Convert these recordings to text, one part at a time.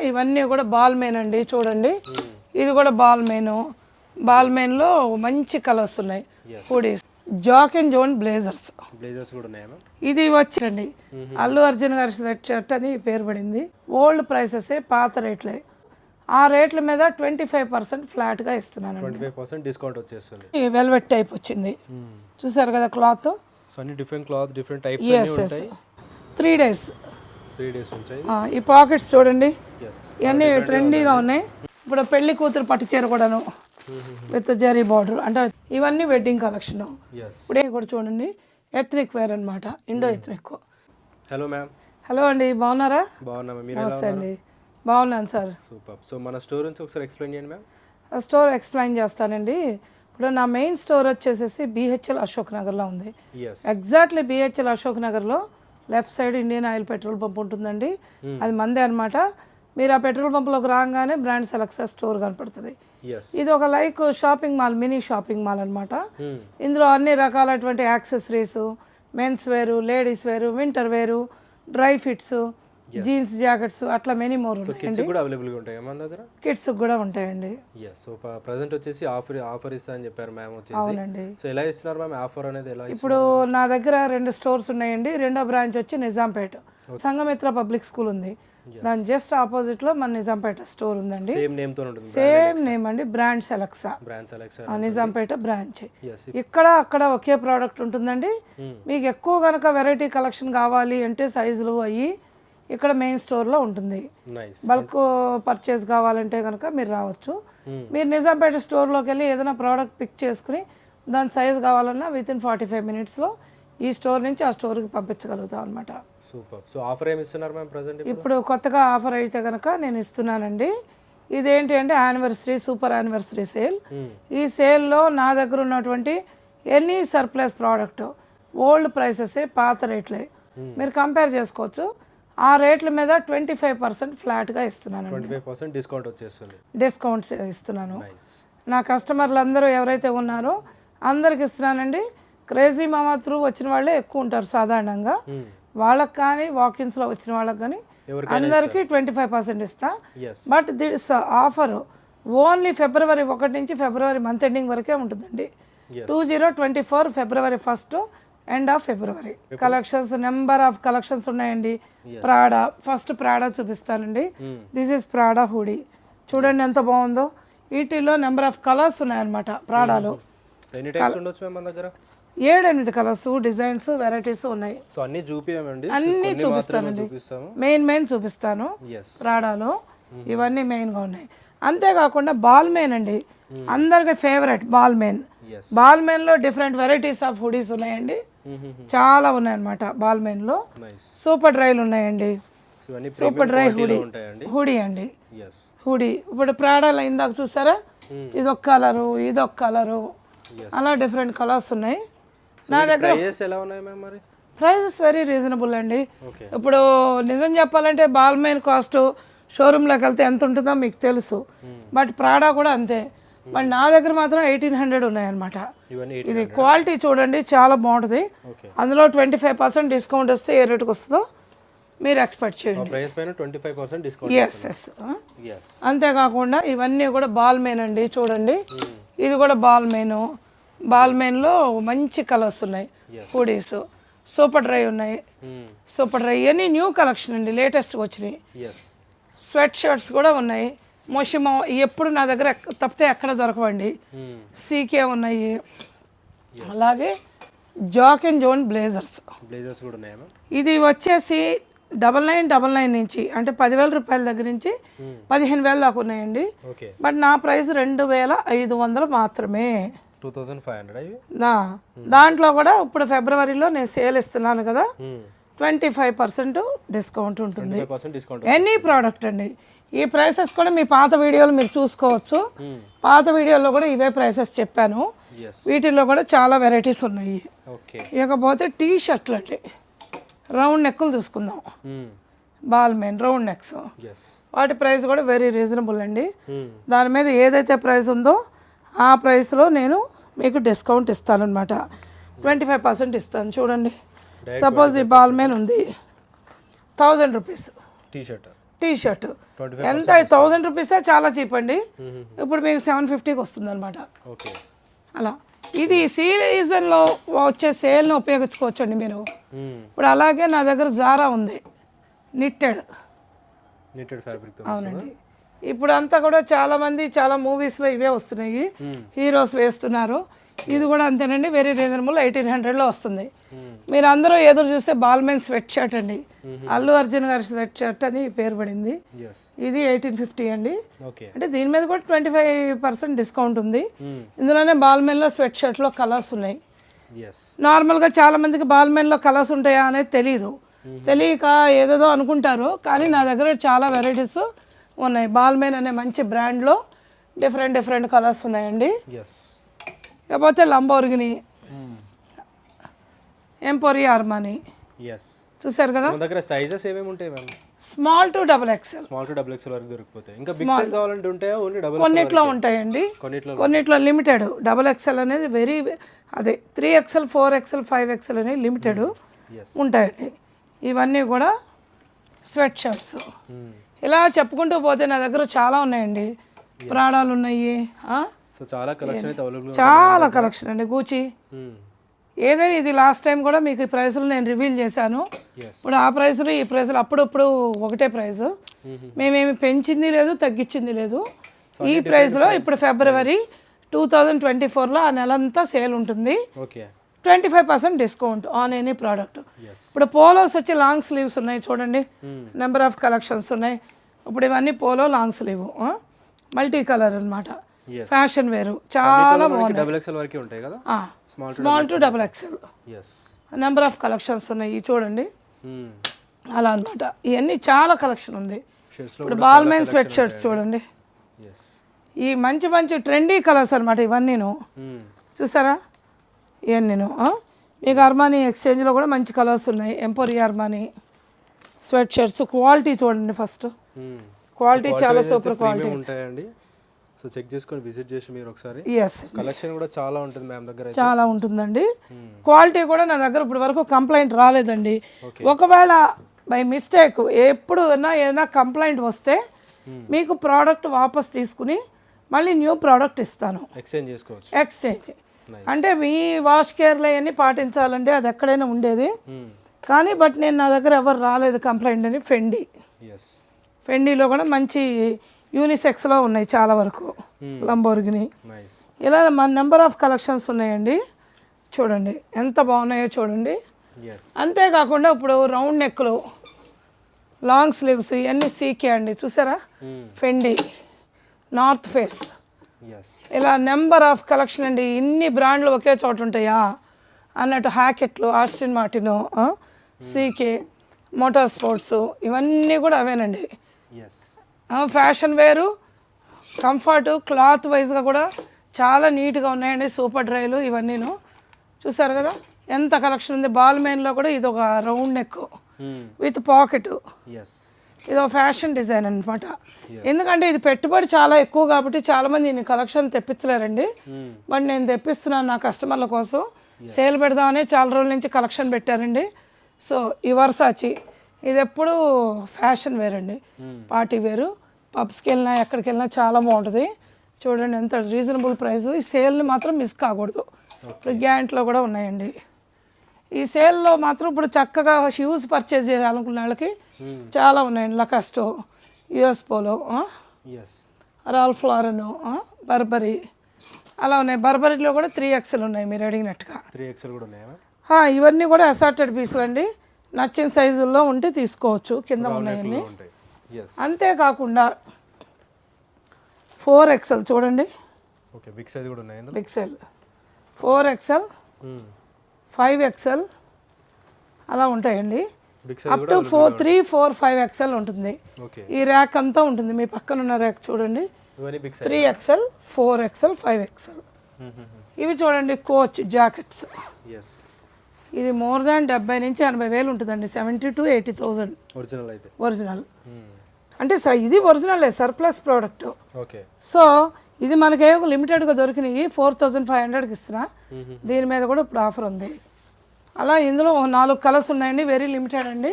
ఇవన్నీ కూడా ball main అండి, చూడండి. ఇది కూడా బాల్ మెయిన్. బాల్ మెయిన్లో మంచి కలర్స్ ఉన్నాయి. Hoodies, Jack and zone blazers కూడా ఉన్నాయా? ఇది వచ్చండి అల్లు అర్జున్ గారి స్వెట్ షర్ట్ అని పేరు పడింది. ఓల్డ్ ప్రైసెస్, పాత రేట్లే. ఆ రేట్ల మీద 25% ఫ్లాట్గా ఇస్తున్నాను. 25% డిస్కౌంట్ వచ్చేస్తుంది. వెల్వెట్ టైప్ వచ్చింది, చూసారు కదా cloth. Different cloth, different types ఉంటాయి. 3 days ఉంటాయి. ఈ పాకెట్స్ చూడండి, ఇవన్నీ ట్రెండీగా ఉన్నాయి. ఇప్పుడు పెళ్లి కూతురు పట్టు చీర కూడాను విత్ జరీ బార్డర్, అంటే ఇవన్నీ వెడ్డింగ్ కలెక్షన్. ఇప్పుడే కూడా చూడండి, ఎథ్నిక్ వేర్ అనమాట, Indo ethnic. Hello ma'am. Hello అండి, బాగున్నారా? నమస్తే అండి, బాగున్నాను సార్. సూపర్. సో మన స్టోర్ నుంచి ఒకసారి ఎక్స్ప్లెయిన్ చేయండి మ్యామ్. స్టోర్ ఎక్స్ప్లెయిన్ చేస్తానండి. ఇప్పుడు నా మెయిన్ స్టోర్ వచ్చేసేసి బిహెచ్ఎల్ అశోక్ నగర్లో ఉంది. ఎగ్జాక్ట్లీ బిహెచ్ఎల్ అశోక్ నగర్లో left side Indian oil petrol pump ఉంటుందండి. అది మందే అనమాట. మీరు ఆ పెట్రోల్ పంప్లోకి రాగానే బ్రాండ్ సెలెక్సా స్టోర్ కనపడుతుంది. ఇది ఒక like shopping mall, mini shopping mall అనమాట. ఇందులో అన్ని రకాలైనటువంటి యాక్సెసరీస్, మెన్స్ వేరు, లేడీస్ వేరు, వింటర్ వేరు, డ్రై ఫిట్స్, జీన్స్ జాకెట్స్, అట్లా మెనీ మోర్ ఉంటాయండి. కిడ్స్ కూడా ఉంటాయండి. సో ప్రెజెంట్ వచ్చేసి ఆఫర్ ఇస్తా అని చెప్పారు మ్యామ్. అవునండి. సో ఎలా ఇస్తున్నారు మ్యామ్ ఆఫర్ అనేది? ఇప్పుడు నా దగ్గర 2 స్టోర్స్ ఉన్నాయండి. రెండో బ్రాంచ్ వచ్చి నిజాంపేట సంఘమిత్ర పబ్లిక్ స్కూల్ ఉంది. దాని జస్ట్ ఆపోజిట్ లో మన నిజాంపేట స్టోర్ ఉందండి. సేమ్ నేమ్ అండి, బ్రాండ్ సెలెక్సా నిజాంపేట బ్రాంచ్. ఇక్కడ అక్కడ ఒకే ప్రోడక్ట్ ఉంటుందండి. మీకు ఎక్కువ కనుక వెరైటీ కలెక్షన్ కావాలి అంటే సైజులు అయ్యి ఇక్కడ మెయిన్ స్టోర్లో ఉంటుంది. బల్క్ పర్చేస్ కావాలంటే కనుక మీరు రావచ్చు. మీరు నిజాంపేట స్టోర్లోకి వెళ్ళి ఏదైనా ప్రోడక్ట్ పిక్ చేసుకుని దాని సైజు కావాలన్నా వితిన్ 45 minutesలో ఈ స్టోర్ నుంచి ఆ స్టోర్కి పంపించగలుగుతాం అనమాట. సూపర్. సో ఆఫర్ ఏమి ఇస్తున్నారు మ్యామ్ ప్రెజెంట్? ఇప్పుడు కొత్తగా ఆఫర్ అయితే కనుక నేను ఇస్తున్నానండి. ఇదేంటి అంటే యానివర్సరీ, సూపర్ యానివర్సరీ సేల్. ఈ సేల్లో నా దగ్గర ఉన్నటువంటి any surplus product old prices, పాత రేట్లే మీరు కంపేర్ చేసుకోవచ్చు. ఆ రేట్ల మీద 25% ఫ్లాట్గా ఇస్తున్నాను. 25% డిస్కౌంట్ వచ్చేస్తుంది. డిస్కౌంట్స్ ఇస్తున్నాను. నా కస్టమర్లు అందరూ ఎవరైతే ఉన్నారో అందరికి ఇస్తున్నానండి. క్రేజీ మామా త్రూ వచ్చిన వాళ్ళే ఎక్కువ ఉంటారు సాధారణంగా. వాళ్ళకి కానీ, వాకిన్స్లో వచ్చిన వాళ్ళకి కానీ అందరికీ 25% ఇస్తా. But this offer only February 1 నుంచి ఫిబ్రవరి మంత్ ఎండింగ్ వరకే ఉంటుందండి. 2024 February 1 end of February. Collections, number of collections ఉన్నాయండి. ప్రాడా, ఫస్ట్ ప్రాడా చూపిస్తానండి. దిస్ ఈస్ ప్రాడా హుడీ, చూడండి ఎంత బాగుందో. వీటిలో నెంబర్ ఆఫ్ కలర్స్ ఉన్నాయన్నమాట. ప్రాడాలో 7-8 కలర్స్, డిజైన్స్, వెరైటీస్ ఉన్నాయి. అన్నీ చూపిస్తానండి. మెయిన్ చూపిస్తాను ప్రాడాలో. ఇవన్నీ మెయిన్గా ఉన్నాయి. అంతేకాకుండా బాల్ మెయిన్ అండి, అందరికి ఫేవరెట్ బాల్ మెయిన్. బాల్ మెయిన్లో డిఫరెంట్ వెరైటీస్ ఆఫ్ హుడీస్ ఉన్నాయండి. చాలా ఉన్నాయన్నమాట. బాల్ మెయిన్లో సూపర్ డ్రైలు ఉన్నాయండి. సూపర్ డ్రై హుడీ అండి. హుడీ ఇప్పుడు ప్రాడాలో ఇందాక చూసారా, ఇదొక కలరు, ఇదొక కలరు, అలా డిఫరెంట్ కలర్స్ ఉన్నాయి నా దగ్గర. ప్రైజెస్ వెరీ రీజనబుల్ అండి. ఇప్పుడు నిజం చెప్పాలంటే బాల్ మెయిన్ కాస్ట్ షోరూంలోకి వెళ్తే ఎంత ఉంటుందో మీకు తెలుసు. బట్ ప్రాడా కూడా అంతే. బట్ నా దగ్గర మాత్రం 1800 ఉన్నాయన్నమాట. ఇది క్వాలిటీ చూడండి, చాలా బాగుంటుంది. అందులో 25% డిస్కౌంట్ వస్తే ఏ రేటుకి వస్తుందో మీరు ఎక్స్పెక్ట్ చేయండి. ఎస్. అంతేకాకుండా ఇవన్నీ కూడా బాల్ మెయిన్ అండి, చూడండి. ఇది కూడా బాల్ మెయిన్. బాల్ మెయిన్లో మంచి కలర్స్ ఉన్నాయి. హుడీస్, సూపర్ డ్రై ఉన్నాయి. సూపర్ డ్రై ఇవన్నీ న్యూ కలెక్షన్ అండి, లేటెస్ట్గా వచ్చినాయి. స్వెట్ షర్ట్స్ కూడా ఉన్నాయి. మోషిమో ఎప్పుడు నా దగ్గర తప్పితే ఎక్కడ దొరకవండి. సీకే ఉన్నాయి. అలాగే జాక్ అండ్ జోన్ బ్లేజర్స్ కూడా ఉన్నాయా? ఇది వచ్చేసి 9999 నుంచి, అంటే 10,000 రూపాయల దగ్గర నుంచి 15,000 దాకా ఉన్నాయండి. బట్ నా ప్రైస్ 2,500 మాత్రమే. 2500. దాంట్లో కూడా ఇప్పుడు ఫిబ్రవరిలో నేను సేల్ ఇస్తున్నాను కదా, 25% డిస్కౌంట్ ఉంటుంది. ఎనీ ప్రోడక్ట్ అండి. ఈ ప్రైసెస్ కూడా మీ పాత వీడియోలు మీరు చూసుకోవచ్చు. పాత వీడియోలో కూడా ఇవే ప్రైసెస్ చెప్పాను. వీటిల్లో కూడా చాలా వెరైటీస్ ఉన్నాయి. ఇకపోతే టీ షర్ట్లు అండి, రౌండ్ నెక్కులు చూసుకుందాం. బాల్ మెయిన్ రౌండ్ నెక్స్, వాటి ప్రైస్ కూడా వెరీ రీజనబుల్ అండి. దాని మీద ఏదైతే ప్రైస్ ఉందో ఆ ప్రైస్లో నేను మీకు డిస్కౌంట్ ఇస్తానన్నమాట. 25% ఇస్తాను. చూడండి, సపోజ్ ఈ బాల్ మెయిన్ ఉంది, 1000 రూపీస్ టీ షర్ట్ ఎంత 1000 రూపీసే చాలా చీప్ అండి. ఇప్పుడు మీకు 750కి వస్తుంది అనమాట. ఓకే, అలా ఇది సీజన్లో వచ్చే సేల్ని ఉపయోగించుకోవచ్చు అండి మీరు. ఇప్పుడు అలాగే నా దగ్గర జారా ఉంది, నిట్టెడ్ ఫ్యాబ్రిక్. అవునండి, ఇప్పుడు అంతా కూడా చాలామంది చాలా మూవీస్లో ఇవే వస్తున్నాయి, హీరోస్ వేస్తున్నారు. ఇది కూడా అంతేనండి, వెరీ రీజనబుల్, 1800లో వస్తుంది. మీరు అందరూ ఎదురు చూస్తే బాల్మెన్ స్వెట్ షర్ట్ అండి, అల్లు అర్జున్ గారి స్వెట్ షర్ట్ అని పేరు పడింది. ఇది 1850 అండి. అంటే దీని మీద కూడా 25% డిస్కౌంట్ ఉంది. ఇందులోనే బాల్మెన్లో స్వెట్ షర్ట్లో కలర్స్ ఉన్నాయి. నార్మల్గా చాలా మందికి బాల్మెన్లో కలర్స్ ఉంటాయా అనేది తెలియదు, తెలియక ఏదేదో అనుకుంటారు. కానీ నా దగ్గర చాలా వెరైటీస్ ఉన్నాయి. బాల్మెన్ అనే మంచి బ్రాండ్లో డిఫరెంట్ కలర్స్ ఉన్నాయండి. లేకపోతే లంబోర్గిని, ఎంపోరియా అర్మానీ చూసారు కదా. దగ్గర సైజెస్ ఏమేమి ఉంటాయి ma'am? Small to double XL వరకు దొరికిపోతాయి. ఇంకా బిగ్ సైజ్ కావాలంటే ఉంటాయా? ఓన్లీ డబుల్ కొన్నిట్లో ఉంటాయండి, కొన్నిట్లో లిమిటెడ్. డబుల్ ఎక్సెల్ అనేది అదే 3XL 4XL 5XL అనేది లిమిటెడ్ ఉంటాయండి. ఇవన్నీ కూడా స్వెట్ షర్ట్స్. ఇలా చెప్పుకుంటూ పోతే నా దగ్గర చాలా ఉన్నాయండి. ప్రాడాలు ఉన్నాయి, చాలా కలెక్షన్ అయితే అవైలబుల్, చాలా కలెక్షన్ అండి. గూచి ఏదైనా ఇది లాస్ట్ టైం కూడా మీకు ఈ ప్రైస్లు నేను రివీల్ చేశాను. ఇప్పుడు ఆ ప్రైస్లు ఈ ప్రైస్లు అప్పుడప్పుడు ఒకటే ప్రైస్, మేమేమి పెంచింది లేదు తగ్గించింది లేదు. ఈ ప్రైస్లో ఇప్పుడు ఫిబ్రవరి 2024లో ఆ నెలంతా సేల్ ఉంటుంది. 25% డిస్కౌంట్ ఆన్ ఎనీ ప్రోడక్ట్. ఇప్పుడు పోలోస్ వచ్చి లాంగ్ స్లీవ్స్ ఉన్నాయి చూడండి, నెంబర్ ఆఫ్ కలెక్షన్స్ ఉన్నాయి. ఇప్పుడు ఇవన్నీ polo long sleeve, multi colour అనమాట, ఫ్యాషన్ వేరు, చాలా బాగున్నాయి. Small to double XL number of collections ఉన్నాయి చూడండి. అలా అనమాట, ఇవన్నీ చాలా కలెక్షన్ ఉంది. ఇప్పుడు బాల్మెన్ స్వెట్ షర్ట్స్ చూడండి, ఈ మంచి ట్రెండీ కలర్స్ అనమాట ఇవన్నీను. చూసారా ఇవన్నీను. మీకు అర్మానీ ఎక్స్చేంజ్లో కూడా మంచి కలర్స్ ఉన్నాయి. Emporia Armani sweat shirts quality చూడండి, ఫస్ట్ క్వాలిటీ చాలా సూపర్ క్వాలిటీ ఉంటాయండి. సో చెక్ చేసుకొని విజిట్ చేసి మీరు ఒకసారి. కలెక్షన్ కూడా చాలా ఉంటుంది మ్యామ్ దగ్గర, చాలా ఉంటుందండి. క్వాలిటీ కూడా నా దగ్గర ఇప్పుడు వరకు కంప్లైంట్ రాలేదండి. ఒకవేళ బై మిస్టేక్ ఎప్పుడు ఏదైనా కంప్లైంట్ వస్తే మీకు ప్రోడక్ట్ వాపస్ తీసుకుని మళ్ళీ న్యూ ప్రోడక్ట్ ఇస్తాను. ఎక్స్చేంజ్ చేసుకోవచ్చు. ఎక్స్చేంజ్ అంటే మీ వాష్ కేర్లో అవన్నీ పాటించాలండి, అది ఎక్కడైనా ఉండేది. కానీ బట్ నేను నా దగ్గర ఎవరు రాలేదు కంప్లైంట్ అని. ఫెండీలో కూడా మంచి యూనిసెక్స్లో ఉన్నాయి చాలా వరకు, లంబోర్గిని. ఇలా మన నెంబర్ ఆఫ్ కలెక్షన్స్ ఉన్నాయండి. చూడండి ఎంత బాగున్నాయో చూడండి. అంతేకాకుండా ఇప్పుడు రౌండ్ నెక్లు, లాంగ్ స్లీవ్స్ ఇవన్నీ సీకే అండి. చూసారా ఫెండీ, నార్త్ ఫేస్, ఇలా నెంబర్ ఆఫ్ కలెక్షన్ అండి. ఇన్ని బ్రాండ్లు ఒకే చోట ఉంటాయా అన్నట్టు. హ్యాకెట్లు, Aston Martin, CK, motor sports ఇవన్నీ కూడా అవేనండి. ఫ్యాషన్ వేరు, కంఫర్ట్, క్లాత్ వైజ్గా కూడా చాలా నీట్గా ఉన్నాయండి. సూపర్ డ్రైలు ఇవన్నీను చూసారు కదా ఎంత కలెక్షన్ ఉంది. బాల్మెన్లో కూడా ఇది ఒక రౌండ్ నెక్ విత్ పాకెట్, ఇది ఒక ఫ్యాషన్ డిజైన్ అనమాట. ఎందుకంటే ఇది పెట్టుబడి చాలా ఎక్కువ కాబట్టి చాలామంది దీన్ని కలెక్షన్ తెప్పించలేరండి. బట్ నేను తెప్పిస్తున్నాను నా కస్టమర్ల కోసం. సేల్ పెడదామని చాలా రోజుల నుంచి కలెక్షన్ పెట్టారండి. సో ఈ వర్సాచి ఇది ఎప్పుడు ఫ్యాషన్ వేర్ అండి, పార్టీ వేరు. పబ్స్కి వెళ్ళినా ఎక్కడికి వెళ్ళినా చాలా బాగుంటుంది. చూడండి ఎంత రీజనబుల్ ప్రైస్. ఈ సేల్ని మాత్రం మిస్ కాకూడదు. ఇప్పుడు గ్యాంట్లో కూడా ఉన్నాయండి. ఈ సేల్లో మాత్రం ఇప్పుడు చక్కగా హ్యూజ్ పర్చేజ్ చేయాలనుకున్న వాళ్ళకి చాలా ఉన్నాయండి. Lacoste, US Polo, Ralph Lauren, Burberry అలా ఉన్నాయి. బర్బరీలో కూడా 3XL ఉన్నాయి మీరు అడిగినట్టుగా. 3XL కూడా ఉన్నాయా? ఇవన్నీ కూడా అసార్టెడ్ పీసులు అండి. నచ్చిన సైజుల్లో ఉంటే తీసుకోవచ్చు. కింద ఉన్నాయన్నీ. అంతేకాకుండా 4XL చూడండి, బిగ్ సైజ్ కూడా ఉన్నాయి. బిగ్ సైజ్ 4XL 5XL అలా ఉంటాయండి. అప్ టు 3, 4, 5XL ఉంటుంది. ఈ ర్యాక్ అంతా ఉంటుంది. మీ పక్కన ఉన్న ర్యాక్ చూడండి, 3XL 4XL 5XL. ఇవి చూడండి కోచ్ జాకెట్స్. ఇది మోర్ దాన్ 70 నుంచి 80 వేలు ఉంటుందండి. 70 to 80,000 ఒరిజినల్. అంటే ఇది ఒరిజినలే, సర్ప్లస్ ప్రోడక్ట్. సో ఇది మనకే లిమిటెడ్గా దొరికినాయి. 4,500కి ఇస్తున్నా. దీని మీద కూడా ఇప్పుడు ఆఫర్ ఉంది. అలా ఇందులో 4 కలర్స్ ఉన్నాయండి. వెరీ లిమిటెడ్ అండి.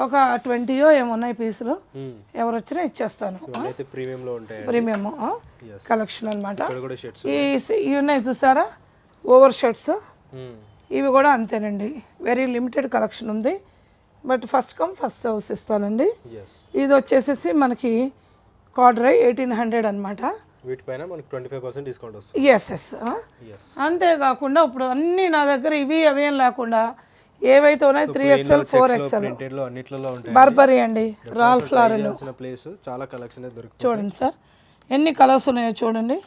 ఒక 20 ఏమున్నాయి పీసులు, ఎవరు వచ్చినా ఇచ్చేస్తాను. ప్రీమియంలో ఉంటాయి, ప్రీమియం కలెక్షన్ అనమాట. కూడా షర్ట్స్ ఇవి ఉన్నాయి చూసారా, ఓవర్ షర్ట్స్, ఇవి కూడా అంతేనండి. వెరీ లిమిటెడ్ కలెక్షన్ ఉంది, but first come first serves ఇస్తానండి. ఇది వచ్చేసేసి మనకి కార్డ్రై 1800 అనమాట. వీటిపైన మనకి 25% డిస్కౌంట్ వస్తుంది. ఎస్. అంతేకాకుండా ఇప్పుడు అన్నీ నా దగ్గర ఇవి అవి ఏం లేకుండా ఏవైతే ఉన్నాయి 3XL 4XL బర్బరీ అండి, రాల్ఫ్ లారెన్ ప్లేస్ చాలా కలెక్షన్ దొరుకుతుంది. చూడండి సార్ ఎన్ని కలర్స్ ఉన్నాయో చూడండి,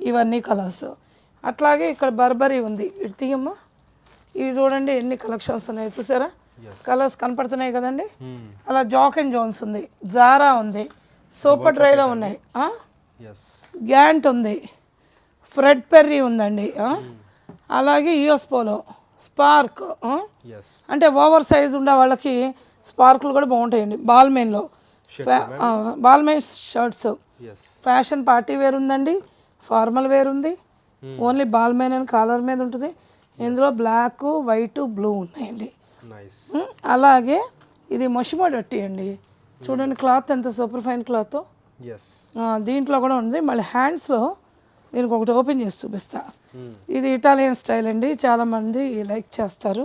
ఇవన్నీ కలర్స్. అట్లాగే ఇక్కడ బర్బరీ ఉంది, ఇటు తీయమ్మా, ఇవి చూడండి ఎన్ని కలెక్షన్స్ ఉన్నాయో చూసారా, కలర్స్ కనపడుతున్నాయి కదండి. అలా జాక్ అండ్ జోన్స్ ఉంది, జారా ఉంది, సూపర్ డ్రైలో ఉన్నాయి, గ్యాంట్ ఉంది, ఫ్రెడ్ పెర్రీ ఉందండి, అలాగే యూఎస్ పోలో, స్పార్క్, అంటే ఓవర్ సైజ్ ఉండే వాళ్ళకి స్పార్కులు కూడా బాగుంటాయండి. బాల్మెయిన్లో బాల్మెయిన్ షర్ట్స్, ఫ్యాషన్ పార్టీ వేర్ ఉందండి, ఫార్మల్ వేర్ ఉంది, ఓన్లీ బాల్మెయిన్ అని కాలర్ మీద ఉంటుంది. ఇందులో బ్లాక్, వైట్, బ్లూ ఉన్నాయండి. అలాగే ఇది మొషిమోడట్టి అండి, చూడండి క్లాత్ ఎంత సూపర్ ఫైన్ క్లాత్. దీంట్లో కూడా ఉంది. మళ్ళీ హ్యాండ్స్లో దీనికి ఒకటి ఓపెన్ చేసి చూపిస్తా. ఇది ఇటాలియన్ స్టైల్ అండి, చాలామంది లైక్ చేస్తారు.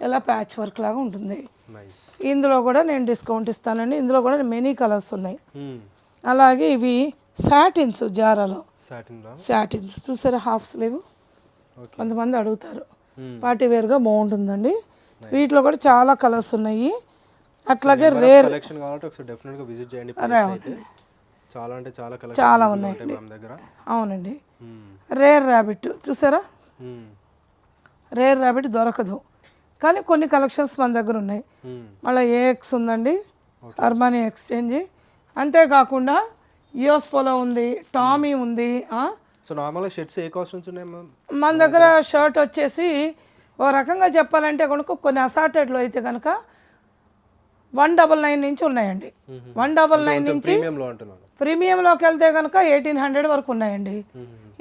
ఇలా ప్యాచ్ వర్క్ లాగా ఉంటుంది. ఇందులో కూడా నేను డిస్కౌంట్ ఇస్తానండి. ఇందులో కూడా మెనీ కలర్స్ ఉన్నాయి. అలాగే ఇవి సాటిన్స్, జారాలో సాటిన్స్ చూసారా, హాఫ్ స్లీవ్, కొంతమంది అడుగుతారు, పార్టీ వేర్గా బాగుంటుందండి. వీటిలో కూడా చాలా కలర్స్ ఉన్నాయి. అట్లాగే రేర్ చాలా ఉన్నాయి, అవునండి. రేర్ ర్యాబిట్ చూసారా, రేర్ ర్యాబిట్ దొరకదు, కానీ కొన్ని కలెక్షన్స్ మన దగ్గర ఉన్నాయి. మళ్ళీ ఏఎక్స్ ఉందండి, అర్మానీ ఎక్స్చేంజ్, అంతేకాకుండా యూఎస్ పోలో ఉంది, టామీ ఉంది. సో నార్మల్గా షర్ట్స్ ఏ కాస్ట్ నుంచి ఉన్నాయి మన దగ్గర? షర్ట్ వచ్చేసి ఓ రకంగా చెప్పాలంటే కనుక కొన్ని అసార్టెడ్లో అయితే కనుక 199 నుంచి ఉన్నాయండి. 199 నుంచి ప్రీమియంలోకి వెళ్తే కనుక 1800 వరకు ఉన్నాయండి.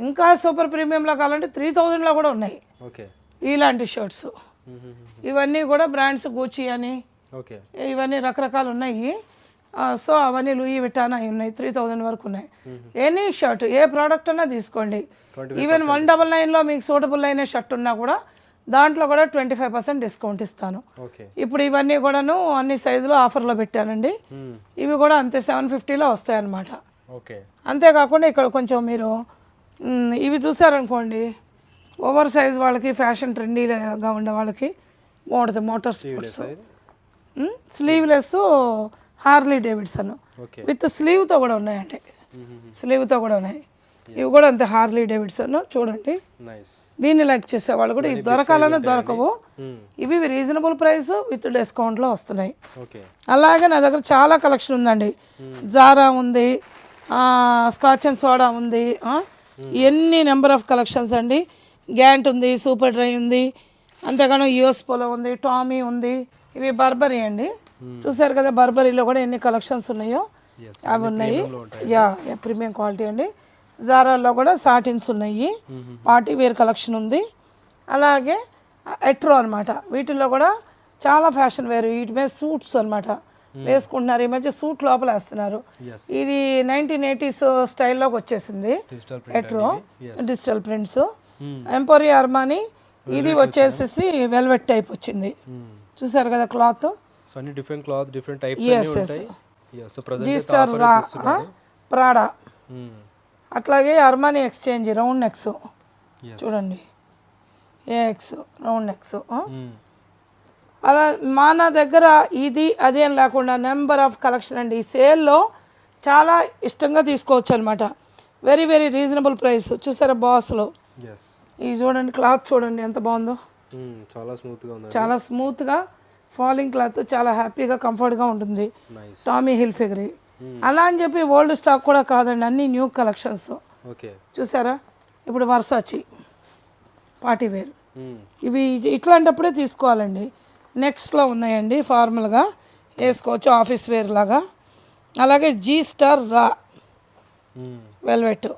ఇంకా సూపర్ ప్రీమియంలో కావాలంటే 3000లో కూడా ఉన్నాయి ఇలాంటి షర్ట్స్. ఇవన్నీ కూడా బ్రాండ్స్, గూచి అని ఇవన్నీ రకరకాలు ఉన్నాయి. సో అవన్నీ లూయి విటాన్ అవి ఉన్నాయి, 3000 వరకు ఉన్నాయి. ఎనీ షర్ట్, ఏ ప్రోడక్ట్ అన్నా తీసుకోండి. ఈవెన్ 199లో మీకు సూటబుల్ అయిన షర్ట్ ఉన్నా కూడా దాంట్లో కూడా 25% డిస్కౌంట్ ఇస్తాను. ఇప్పుడు ఇవన్నీ కూడాను అన్ని సైజులో ఆఫర్లో పెట్టానండి. ఇవి కూడా అంతే 750లో వస్తాయన్నమాట. అంతేకాకుండా ఇక్కడ కొంచెం మీరు ఇవి చూసారనుకోండి, ఓవర్ సైజ్ వాళ్ళకి, ఫ్యాషన్ ట్రెండీగా ఉండే వాళ్ళకి బాగుంటుంది. Motor sports sleeveless Harley Davidson with స్లీవ్తో కూడా ఉన్నాయండి, స్లీవ్తో కూడా ఉన్నాయి. ఇవి కూడా అంతే హార్లీ డేవిడ్సన్ చూడండి. దీన్ని లైక్ చేసే వాళ్ళు కూడా ఇవి దొరకాలన్నా దొరకవు. ఇవి రీజనబుల్ ప్రైస్ విత్ డిస్కౌంట్లో వస్తున్నాయి. అలాగే నా దగ్గర చాలా కలెక్షన్ ఉందండి. జారా ఉంది, స్కాచ్ అండ్ సోడా ఉంది, ఎన్ని నెంబర్ ఆఫ్ కలెక్షన్స్ అండి. గ్యాంట్ ఉంది, సూపర్ డ్రై ఉంది, అంతేగాను యూఎస్ పోలో ఉంది, టామీ ఉంది. ఇవి బర్బరీ అండి, చూసారు కదా బర్బరీలో కూడా ఎన్ని కలెక్షన్స్ ఉన్నాయో అవి ఉన్నాయి. ప్రీమియం క్వాలిటీ అండి. జారాల్లో కూడా సాటిన్స్ ఉన్నాయి, పార్టీ వేర్ కలెక్షన్ ఉంది. అలాగే ఎట్రో అనమాట, వీటిల్లో కూడా చాలా ఫ్యాషన్ వేర్, వీటి మీద సూట్స్ అనమాట వేసుకుంటున్నారు. ఈ మధ్య సూట్ లోపల వేస్తున్నారు. ఇది 1980s స్టైల్లోకి వచ్చేసింది. ఎట్రో డిజిటల్ ప్రింట్స్, ఎంపోరియా అర్మానీ, ఇది వచ్చేసేసి వెల్వెట్ టైప్ వచ్చింది. చూసారు కదా క్లాత్, జీ స్టార్ రా, ప్రాడా, అట్లాగే అర్మానీ ఎక్స్చేంజ్ రౌండ్ నెక్స్ చూడండి, ఏఎక్స్ రౌండ్ నెక్స్. అలా మన దగ్గర ఇది అదే అని లేకుండా నెంబర్ ఆఫ్ కలెక్షన్ అండి. ఈ సేల్లో చాలా ఇష్టంగా తీసుకోవచ్చు అనమాట. Very very reasonable price. చూసారా బాస్లో, ఇది చూడండి క్లాత్ చూడండి ఎంత బాగుందో, చాలా స్మూత్గా ఫాలింగ్ క్లాత్, చాలా హ్యాపీగా కంఫర్ట్గా ఉంటుంది. టామీ హిల్ఫిగర్ అలా అని చెప్పి ఓల్డ్ స్టాక్ కూడా కాదండి, అన్ని న్యూ కలెక్షన్స్. చూసారా, ఇప్పుడు వర్సాచి పార్టీ వేర్, ఇవి ఇట్లాంటప్పుడే తీసుకోవాలండి. నెక్స్ట్లో ఉన్నాయండి, ఫార్మల్గా వేసుకోవచ్చు, ఆఫీస్ వేర్ లాగా. అలాగే G Star Raw velvet,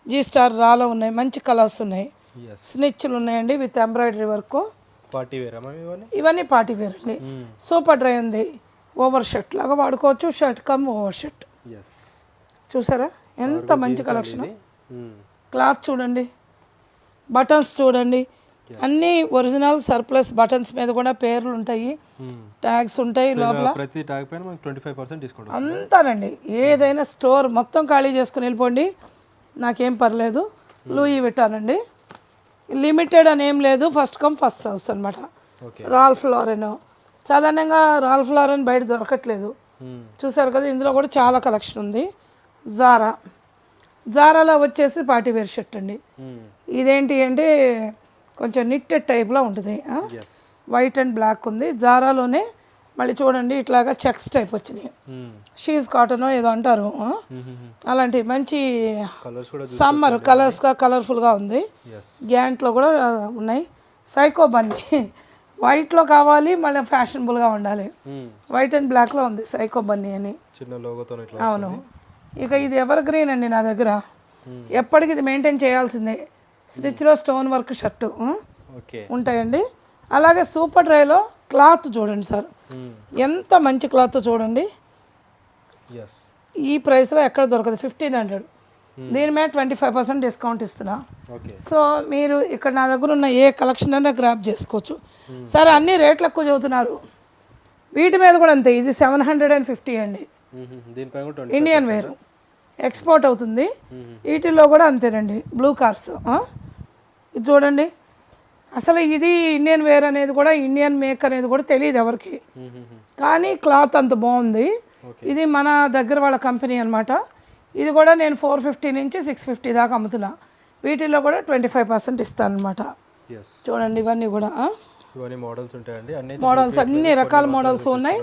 G Star రాలో ఉన్నాయి, మంచి కలర్స్ ఉన్నాయి. స్నిచ్లు ఉన్నాయండి with embroidery work. Party wear అమ్మా ఇవన్నీ? ఇవన్నీ పార్టీ వేర్ అండి. సూపర్ డ్రై ఉంది, ఓవర్ షర్ట్ లాగా వాడుకోవచ్చు, షర్ట్ కమ్ ఓవర్ షర్ట్. చూసారా ఎంత మంచి కలెక్షన్. క్లాత్ చూడండి, బటన్స్ చూడండి, అన్నీ ఒరిజినల్ సర్ప్లస్ బటన్స్ మీద కూడా పేర్లు ఉంటాయి, ట్యాగ్స్ ఉంటాయి లోపల. ప్రతి ట్యాగ్ పైన మనకి 25% డిస్కౌంట్ అంతానండి. ఏదైనా స్టోర్ మొత్తం ఖాళీ చేసుకుని వెళ్ళిపోండి, నాకేం పర్లేదు. లూయి విట్టానండి, లిమిటెడ్ అని ఏం లేదు, ఫస్ట్ కమ్ ఫస్ట్ సర్వ్స్ అనమాట. రాల్ఫ్ లారెన్, సాధారణంగా రాల్ఫ్ లారెన్ బయట దొరకట్లేదు, చూసారు కదా. ఇందులో కూడా చాలా కలెక్షన్ ఉంది. జారాలో వచ్చేసి పార్టీ వేర్ షర్ట్ అండి. ఇదేంటి అంటే కొంచెం నిట్టెడ్ టైప్లో ఉంటుంది, వైట్ అండ్ బ్లాక్ ఉంది. జారాలోనే మళ్ళీ చూడండి ఇట్లాగా చెక్స్ టైప్ వచ్చినాయి, షీజ్ కాటన్ ఏదో అంటారు, అలాంటి మంచి సమ్మర్ కలర్స్గా కలర్ఫుల్గా ఉంది. గ్యాంట్లో కూడా ఉన్నాయి. సైకో బన్నీ వైట్లో కావాలి, మళ్ళీ ఫ్యాషనబుల్గా ఉండాలి. వైట్ అండ్ బ్లాక్లో ఉంది సైకో బన్నీ అని, చిన్న లోగోతో. అవును. ఇక ఇది ఎవర్ గ్రీన్ అండి నా దగ్గర, ఎప్పటికి ఇది మెయింటైన్ చేయాల్సిందే. స్టిచ్లో స్టోన్ వర్క్ షర్టు ఉంటాయండి. అలాగే సూపర్ డ్రైలో క్లాత్ చూడండి సార్, ఎంత మంచి క్లాత్ చూడండి. ఈ ప్రైస్లో ఎక్కడ దొరకదు, 1500. దీని మీద 25% డిస్కౌంట్ ఇస్తున్నా. సో మీరు ఇక్కడ నా దగ్గర ఉన్న ఏ కలెక్షన్ అయినా గ్రాప్ చేసుకోవచ్చు. సరే అన్ని రేట్లు ఎక్కువ చదువుతున్నారు, వీటి మీద కూడా అంతే. ఇది 750 అండి, ఇండియన్ వేర్, ఎక్స్పోర్ట్ అవుతుంది. వీటిల్లో కూడా అంతేనండి. బ్లూ కార్స్ ఇది చూడండి, అసలు ఇది ఇండియన్ వేర్ అనేది కూడా, ఇండియన్ మేక్ అనేది కూడా తెలియదు ఎవరికి, కానీ క్లాత్ అంత బాగుంది. ఇది మన దగ్గర వాళ్ళ కంపెనీ అనమాట. ఇది కూడా నేను 450 నుంచి 650 దాకా అమ్ముతున్నా. వీటిల్లో కూడా 25% ఇస్తాను అనమాట. చూడండి ఇవన్నీ కూడా మోడల్స్, అన్ని రకాల మోడల్స్ ఉన్నాయి,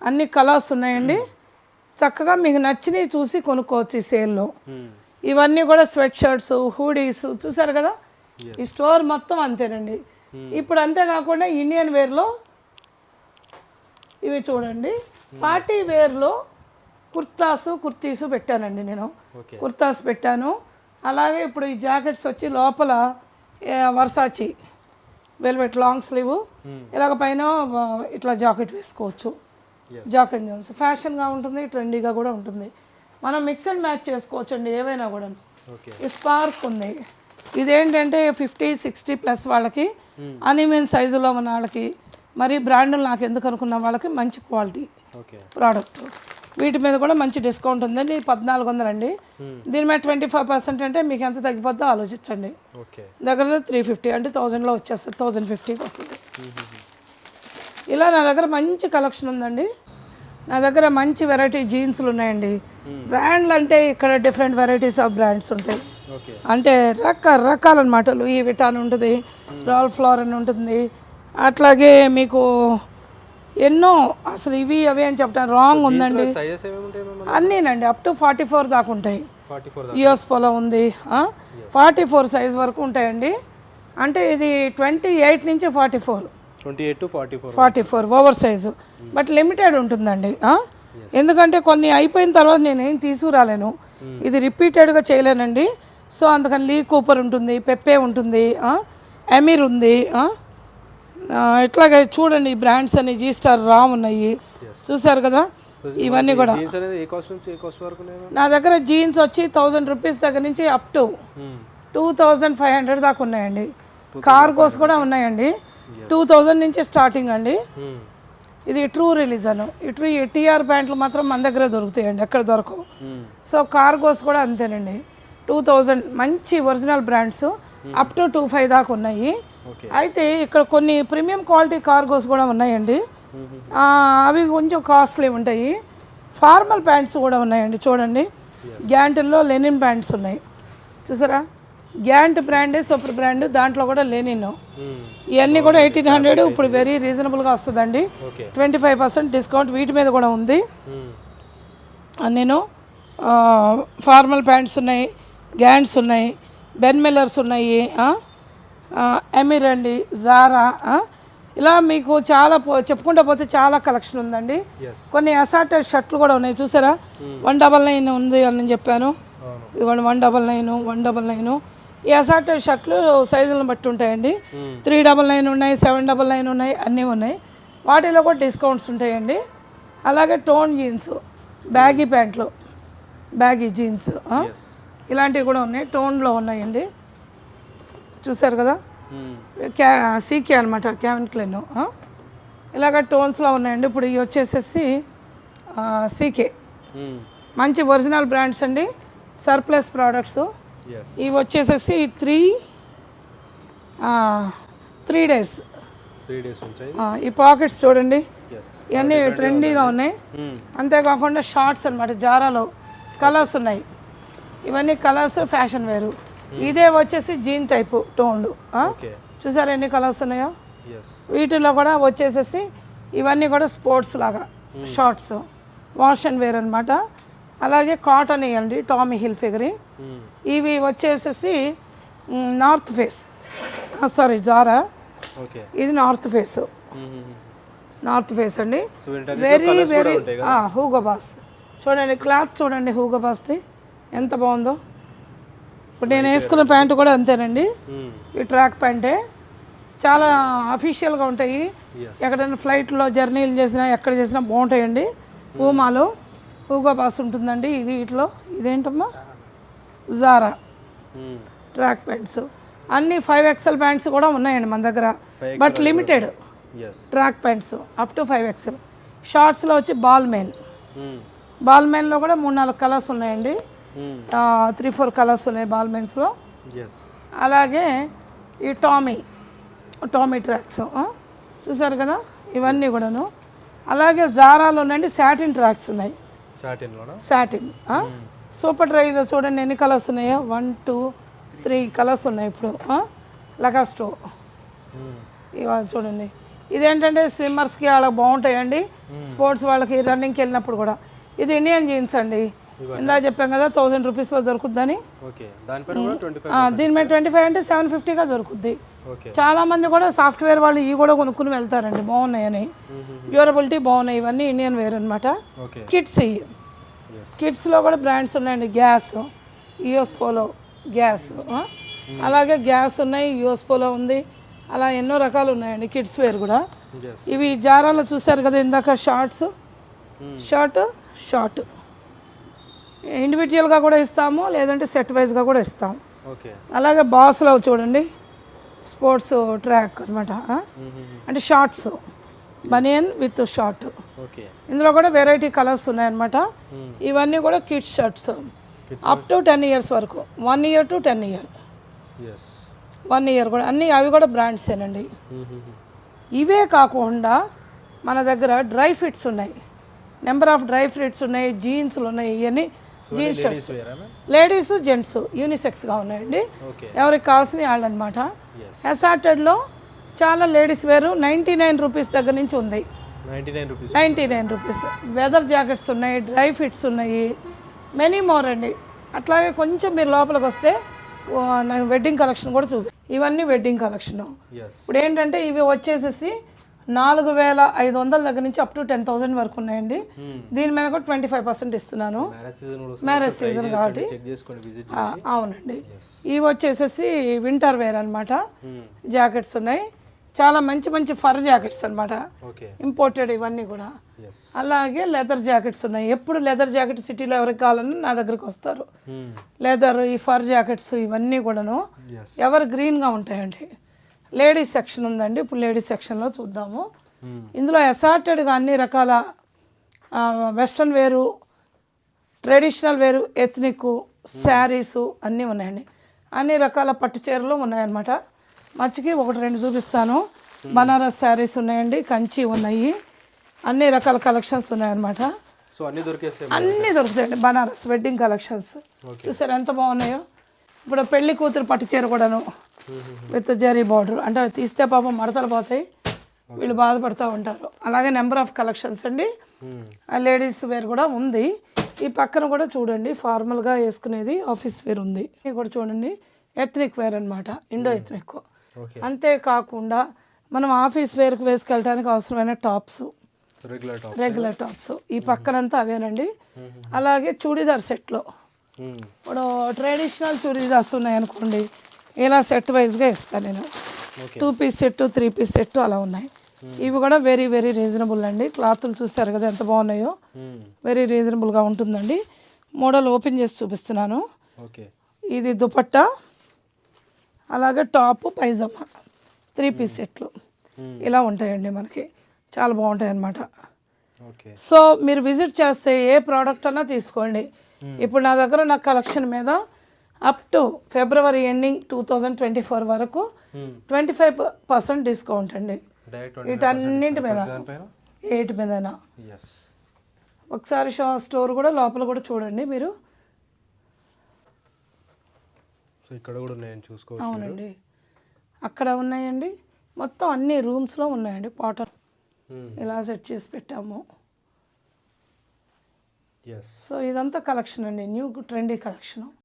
అన్ని కలర్స్ ఉన్నాయండి. చక్కగా మీకు నచ్చినవి చూసి కొనుక్కోవచ్చు ఈ సేల్లో. ఇవన్నీ కూడా స్వెట్ షర్ట్స్, హూడీస్, చూసారు కదా. ఈ స్టోర్ మొత్తం అంతేనండి. ఇప్పుడు అంతేకాకుండా ఇండియన్ వేర్లో ఇవి చూడండి, పార్టీ వేర్లో కుర్తీస్ పెట్టానండి నేను. కుర్తాస్ పెట్టాను. అలాగే ఇప్పుడు ఈ జాకెట్స్ వచ్చి లోపల వర్సాచి వెల్వెట్ లాంగ్ స్లీవ్, ఇలాగ పైన ఇట్లా జాకెట్ వేసుకోవచ్చు. జాకెట్ జోన్స్ ఫ్యాషన్గా ఉంటుంది, ట్రెండీగా కూడా ఉంటుంది. మనం మిక్స్ అండ్ మ్యాచ్ చేసుకోవచ్చు అండి ఏవైనా కూడా. ఈ స్పార్క్ ఉంది, ఇదేంటంటే 50-60 ప్లస్ వాళ్ళకి, అనిమేన్ సైజులో ఉన్న వాళ్ళకి, మరి బ్రాండ్లు నాకు ఎందుకు అనుకున్న వాళ్ళకి మంచి క్వాలిటీ ప్రోడక్ట్. వీటి మీద కూడా మంచి డిస్కౌంట్ ఉందండి. 1400 అండి. దీని మీద 25% అంటే మీకు ఎంత తగ్గిపోద్దో ఆలోచించండి. దగ్గర 350 అంటే 1000లో వచ్చేస్తుంది, 1050కి వస్తుంది. ఇలా నా దగ్గర మంచి కలెక్షన్ ఉందండి. నా దగ్గర మంచి వెరైటీ జీన్స్లు ఉన్నాయండి. బ్రాండ్లు అంటే ఇక్కడ డిఫరెంట్ వెరైటీస్ ఆఫ్ బ్రాండ్స్ ఉంటాయి, అంటే రకరకాలు అనమాట. లూయి విటాన్ ఉంటుంది, రాల్ఫ్ లారెన్ ఉంటుంది, అట్లాగే మీకు ఎన్నో, అసలు ఇవి అవి అని చెప్తాను రాంగ్ ఉందండి. అన్నీనండి అప్ టు 44 దాకా ఉంటాయి. యుఎస్ పోలో ఉంది, 44 సైజ్ వరకు ఉంటాయండి. అంటే ఇది 28 నుంచి 44 ఓవర్ సైజు, బట్ లిమిటెడ్ ఉంటుందండి. ఎందుకంటే కొన్ని అయిపోయిన తర్వాత నేనేం తీసుకురాలేను, ఇది రిపీటెడ్గా చేయలేనండి. సో అందుకని లీ కూపర్ ఉంటుంది, పెప్పే ఉంటుంది, ఎమీర్ ఉంది. ఇట్లాగే చూడండి బ్రాండ్స్ అని జీ స్టార్ రామ్ ఉన్నాయి, చూసారు కదా. ఇవన్నీ కూడా నా దగ్గర జీన్స్ వచ్చి 1000 రూపీస్ దగ్గర నుంచి అప్ టు 2500 దాకా ఉన్నాయండి. కార్గోస్ కూడా ఉన్నాయండి, 2000 నుంచి స్టార్టింగ్ అండి. ఇది ట్రూ రిలీజన్. ఇటు టీఆర్ ప్యాంట్లు మాత్రం మన దగ్గర దొరుకుతాయండి, ఎక్కడ దొరకవు. సో కార్గోస్ కూడా అంతేనండి, 2000 మంచి ఒరిజినల్ బ్రాండ్స్ అప్ టు 25 దాకా ఉన్నాయి. అయితే ఇక్కడ కొన్ని ప్రీమియం క్వాలిటీ కార్గోస్ కూడా ఉన్నాయండి, అవి కొంచెం కాస్ట్లీ ఉంటాయి. ఫార్మల్ ప్యాంట్స్ కూడా ఉన్నాయండి, చూడండి. గ్యాంటిల్లో లెనిన్ ప్యాంట్స్ ఉన్నాయి, చూసారా. గ్యాంట్ బ్రాండే సూపర్ బ్రాండ్, దాంట్లో కూడా లెనిన్. ఇవన్నీ కూడా 1800, ఇప్పుడు వెరీ రీజనబుల్గా వస్తుందండి. 25% డిస్కౌంట్ వీటి మీద కూడా ఉంది. నేను ఫార్మల్ ప్యాంట్స్ ఉన్నాయి, గ్యాంట్స్ ఉన్నాయి, బెన్ మిల్లర్స్ ఉన్నాయి, ఎమిర్ అండి, జారా, ఇలా మీకు చాలా చెప్పుకుంటూ పోతే చాలా కలెక్షన్ ఉందండి. కొన్ని అసార్టెడ్ షర్ట్లు కూడా ఉన్నాయి, చూసారా. 199 ఉంది అని చెప్పాను, ఇదిగోండి 199, ఈ అసార్టెడ్ షర్ట్లు సైజులను బట్టి ఉంటాయండి. 399 ఉన్నాయి, 799 ఉన్నాయి, అన్నీ ఉన్నాయి. వాటిలో కూడా డిస్కౌంట్స్ ఉంటాయండి. అలాగే టోన్ జీన్స్, బ్యాగీ ప్యాంట్లు, బ్యాగీ జీన్స్ ఇలాంటివి కూడా ఉన్నాయి. టోన్లో ఉన్నాయండి, చూసారు కదా, సీకే అనమాట, క్యావిన్ క్లైన్. ఇలాగ టోన్స్లో ఉన్నాయండి. ఇప్పుడు ఇవి వచ్చేసేసి సీకే, మంచి ఒరిజినల్ బ్రాండ్స్ అండి, సర్ప్లస్ ప్రోడక్ట్స్. ఇవి వచ్చేసేసి 3 డేస్. ఈ పాకెట్స్ చూడండి, ఇవన్నీ ట్రెండీగా ఉన్నాయి. అంతేకాకుండా షార్ట్స్ అనమాట, జారాలో కలర్స్ ఉన్నాయి. ఇవన్నీ కలర్స్ ఫ్యాషన్ వేరు. ఇదే వచ్చేసి జీన్ టైపు టోన్లు. చూసారా ఎన్ని కలర్స్ ఉన్నాయో. వీటిలో కూడా వచ్చేసేసి ఇవన్నీ కూడా స్పోర్ట్స్ లాగా షార్ట్స్, వాష్ అండ్ వేర్ అనమాట. అలాగే కాటన్ ఇవ్వండి, టామీ హిల్ ఫిగరీ. ఇవి వచ్చేసేసి నార్త్ ఫేస్, సారీ జారా, ఇది నార్త్ ఫేస్. నార్త్ ఫేస్ అండి, వెరీ వెరీ హూగో బాస్. చూడండి క్లాత్ చూడండి, హూగో బాస్ది ఎంత బాగుందో. ఇప్పుడు నేను వేసుకున్న ప్యాంటు కూడా అంతేనండి, ఈ ట్రాక్ ప్యాంటే. చాలా అఫీషియల్గా ఉంటాయి. ఎక్కడైనా ఫ్లైట్లో జర్నీలు చేసినా ఎక్కడ చేసినా బాగుంటాయండి. పూమాలో హూగో బాస్ ఉంటుందండి. ఇది ఇట్లో ఇదేంటమ్మా, జారా ట్రాక్ ప్యాంట్స్. అన్నీ 5XL ప్యాంట్స్ కూడా ఉన్నాయండి మన దగ్గర, but limited track pants up to 5XL. షార్ట్స్లో వచ్చి బాల్మెన్లో కూడా 3-4 కలర్స్ ఉన్నాయండి, 3-4 కలర్స్ ఉన్నాయి బాల్మెన్స్లో. అలాగే ఈ టామీ ట్రాక్స్ చూసారు కదా, ఇవన్నీ కూడాను. అలాగే జారాలో ఉండండి సాటిన్ ట్రాక్స్ ఉన్నాయి, సాటిన్ సూపర్ డ్రైలో చూడండి ఎన్ని కలర్స్ ఉన్నాయో, 1, 2, 3 కలర్స్ ఉన్నాయి ఇప్పుడు. లగాస్టో ఇవాళ చూడండి, ఇదేంటంటే స్విమ్మర్స్కి వాళ్ళకి బాగుంటాయండి, స్పోర్ట్స్ వాళ్ళకి రన్నింగ్కి వెళ్ళినప్పుడు కూడా. ఇది ఇండియన్ జీన్స్ అండి, ఇందా చెప్పాం కదా 1000 రూపీస్లో దొరుకుద్దని. దీని మీద 25 అంటే 750గా దొరుకుద్ది. చాలామంది కూడా సాఫ్ట్వేర్ వాళ్ళు ఇవి కూడా కొనుక్కుని వెళ్తారండి, బాగున్నాయని, డ్యూరబిలిటీ బాగున్నాయి. ఇవన్నీ ఇండియన్ వేర్ అనమాట. కిడ్స్, కిడ్స్లో కూడా బ్రాండ్స్ ఉన్నాయండి, గ్యాస్, యూఎస్ పోలో గ్యాస్. అలాగే గ్యాస్ ఉన్నాయి, యూఎస్ పోలో ఉంది, అలా ఎన్నో రకాలు ఉన్నాయండి కిడ్స్ వేర్ కూడా. ఇవి జారాలో చూసారు కదా ఇందాక, షార్ట్ ఇండివిజువల్గా కూడా ఇస్తాము, లేదంటే సెట్ వైజ్గా కూడా ఇస్తాము. అలాగే బాస్లో చూడండి స్పోర్ట్స్ ట్రాక్ అనమాట, అంటే షార్ట్స్, బనియన్ విత్ షార్ట్. ఇందులో కూడా వెరైటీ కలర్స్ ఉన్నాయన్నమాట. ఇవన్నీ కూడా kids shirts up to 10 years వరకు, 1 year to 10 year, 1 year కూడా అన్నీ అవి కూడా బ్రాండ్సేనండి. ఇవే కాకుండా మన దగ్గర డ్రై ఫిట్స్ ఉన్నాయి, నెంబర్ ఆఫ్ డ్రై ఫిట్స్ ఉన్నాయి, జీన్స్లు ఉన్నాయి. ఇవన్నీ జీన్స్ షర్ట్స్, లేడీస్ జెంట్స్ యూనిసెక్స్గా ఉన్నాయండి, ఎవరికి కావాల్సిన వాళ్ళు అనమాట. అసార్టెడ్లో చాలా లేడీస్ వేరు 99 రూపీస్ దగ్గర నుంచి ఉంది, 99 రూపీస్. వెదర్ జాకెట్స్ ఉన్నాయి, డ్రై ఫిట్స్ ఉన్నాయి, మెనీ మోర్ అండి. అట్లాగే కొంచెం మీరు లోపలికి వస్తే నాకు వెడ్డింగ్ కలెక్షన్ కూడా చూపిస్తాను. ఇవన్నీ వెడ్డింగ్ కలెక్షను. ఇప్పుడు ఏంటంటే ఇవి వచ్చేసేసి 4500 దగ్గర నుంచి అప్ టు 10,000 వరకు ఉన్నాయండి. దీని మీద కూడా 25% ఇస్తున్నాను, మ్యారేజ్ సీజన్ కాబట్టి. అవునండి, ఇవి వచ్చేసేసి వింటర్ వేర్ అనమాట, జాకెట్స్ ఉన్నాయి. చాలా మంచి మంచి ఫర్ జాకెట్స్ అనమాట, ఇంపోర్టెడ్ ఇవన్నీ కూడా. అలాగే లెదర్ జాకెట్స్ ఉన్నాయి. ఎప్పుడు లెదర్ జాకెట్ సిటీలో ఎవరికి కావాలన్నా నా దగ్గరికి వస్తారు. లెదర్, ఈ ఫర్ జాకెట్స్ ఇవన్నీ కూడాను ఎవరు గ్రీన్గా ఉంటాయండి. లేడీస్ సెక్షన్ ఉందండి, ఇప్పుడు లేడీస్ సెక్షన్లో చూద్దాము. ఇందులో అసార్టెడ్గా అన్ని రకాల వెస్ట్రన్ వేరు, ట్రెడిషనల్ వేరు, ఎథ్నిక్ శారీసు అన్నీ ఉన్నాయండి. అన్ని రకాల పట్టు చీరలు ఉన్నాయన్నమాట. మచ్చికి 1-2 చూపిస్తాను. బనారస్ శారీస్ ఉన్నాయండి, కంచి ఉన్నాయి, అన్ని రకాల కలెక్షన్స్ ఉన్నాయన్నమాట. అన్నీ దొరుకుతాయండి బనారస్ వెడ్డింగ్ కలెక్షన్స్. చూసారు ఎంత బాగున్నాయో. ఇప్పుడు పెళ్లి కూతురు పట్టు చీర కూడాను విత్ జరీ బార్డర్, అంటే తీస్తే పాపం మడతలు పోతాయి, వీళ్ళు బాధపడుతూ ఉంటారు. అలాగే నెంబర్ ఆఫ్ కలెక్షన్స్ అండి. లేడీస్ వేర్ కూడా ఉంది. ఈ పక్కన కూడా చూడండి ఫార్మల్గా వేసుకునేది ఆఫీస్ వేర్ ఉంది. ఇది కూడా చూడండి ఎథ్నిక్ వేర్ అనమాట, ఇండో ఎథ్నిక్. అంతేకాకుండా మనం ఆఫీస్ వేర్కి వేసుకెళ్ళడానికి అవసరమైన టాప్స్, రెగ్యులర్ టాప్స్ ఈ పక్కనంతా అవేనండి. అలాగే చూడీదార్ సెట్లో ఇప్పుడు ట్రెడిషనల్ చూడీదార్స్ ఉన్నాయనుకోండి, ఇలా సెట్ వైజ్గా ఇస్తాను నేను. 2 పీస్ సెట్, 3 పీస్ సెట్ అలా ఉన్నాయి. ఇవి కూడా వెరీ వెరీ రీజనబుల్ అండి. క్లాతులు చూసారు కదా ఎంత బాగున్నాయో, వెరీ రీజనబుల్గా ఉంటుందండి. మోడల్ ఓపెన్ చేసి చూపిస్తున్నాను. ఇది దుపట్టా, అలాగే టాప్, పైజామా 3 పీస్ సెట్లు ఇలా ఉంటాయండి మనకి. చాలా బాగుంటాయి అన్నమాట. సో మీరు విజిట్ చేస్తే ఏ ప్రోడక్ట్ అన్నా తీసుకోండి. ఇప్పుడు నా దగ్గర ఉన్న కలెక్షన్ మీద అప్ టు ఫిబ్రవరి ఎండింగ్ 2024 వరకు 25% డిస్కౌంట్ అండి. వీటన్నింటి మీద, ఏటి మీదైనా. ఒకసారి స్టోర్ కూడా లోపల కూడా చూడండి మీరు. ఇక్కడ కూడా ఉన్నాయని చూసుకోవచ్చు. అవునండి, అక్కడ ఉన్నాయండి. మొత్తం అన్ని రూమ్స్లో ఉన్నాయండి. కాటన్ ఇలా సెట్ చేసి పెట్టాము. సో ఇదంతా కలెక్షన్ అండి, న్యూ ట్రెండీ కలెక్షన్.